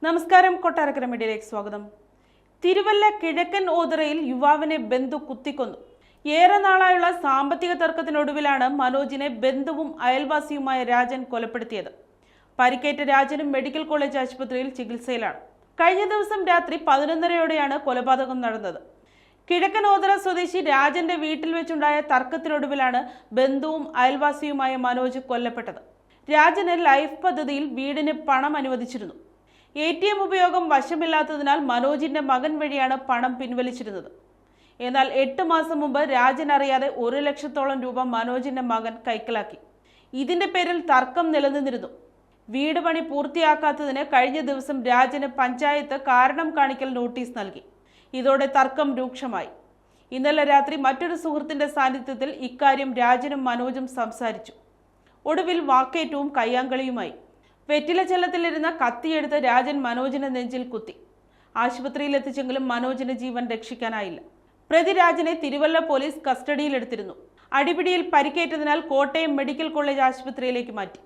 നമസ്കാരം. കൊട്ടാരക്കര മീഡിയയിലേക്ക് സ്വാഗതം. തിരുവല്ല കിഴക്കൻ ഓതറയിൽ യുവാവിനെ ബന്ധു കുത്തിക്കൊന്നു. ഏറെ നാളായുള്ള സാമ്പത്തിക തർക്കത്തിനൊടുവിലാണ് മനോജിനെ ബന്ധുവും അയൽവാസിയുമായ രാജൻ കൊലപ്പെടുത്തിയത്. പരിക്കേറ്റ രാജനും മെഡിക്കൽ കോളേജ് ആശുപത്രിയിൽ ചികിത്സയിലാണ്. കഴിഞ്ഞ ദിവസം രാത്രി 11:30യോടെയാണ് കൊലപാതകം നടന്നത്. കിഴക്കൻ ഓതറ സ്വദേശി രാജന്റെ വീട്ടിൽ വെച്ചുണ്ടായ തർക്കത്തിനൊടുവിലാണ് ബന്ധുവും അയൽവാസിയുമായ മനോജ് കൊല്ലപ്പെട്ടത്. രാജന് ലൈഫ് പദ്ധതിയിൽ വീടിന് പണം അനുവദിച്ചിരുന്നു. ATM ഉപയോഗം വശമില്ലാത്തതിനാൽ മനോജിന്റെ മകൻ വഴിയാണ് പണം പിൻവലിച്ചിരുന്നത്. എന്നാൽ 8 മാസം മുമ്പ് രാജൻ അറിയാതെ 1 ലക്ഷത്തോളം രൂപ മനോജിന്റെ മകൻ കൈക്കലാക്കി. ഇതിന്റെ പേരിൽ തർക്കം നിലനിന്നിരുന്നു. വീട് പണി പൂർത്തിയാക്കാത്തതിന് കഴിഞ്ഞ ദിവസം രാജന് പഞ്ചായത്ത് കാരണം കാണിക്കൽ നോട്ടീസ് നൽകി. ഇതോടെ തർക്കം രൂക്ഷമായി. ഇന്നലെ രാത്രി മറ്റൊരു സുഹൃത്തിന്റെ സാന്നിധ്യത്തിൽ ഇക്കാര്യം രാജനും മനോജും സംസാരിച്ചു. ഒടുവിൽ വാക്കേറ്റവും കയ്യാങ്കളിയുമായി. വെറ്റില ചെല്ലത്തിലിരുന്ന കത്തിയെടുത്ത് രാജൻ മനോജിന്റെ നെഞ്ചിൽ കുത്തി. ആശുപത്രിയിൽ എത്തിച്ചെങ്കിലും മനോജിന്റെ ജീവൻ രക്ഷിക്കാനായില്ല. പ്രതി രാജനെ തിരുവല്ല പോലീസ് കസ്റ്റഡിയിലെടുത്തിരുന്നു. അടിപിടിയിൽ പരിക്കേറ്റതിനാൽ കോട്ടയം മെഡിക്കൽ കോളേജ് ആശുപത്രിയിലേക്ക് മാറ്റി.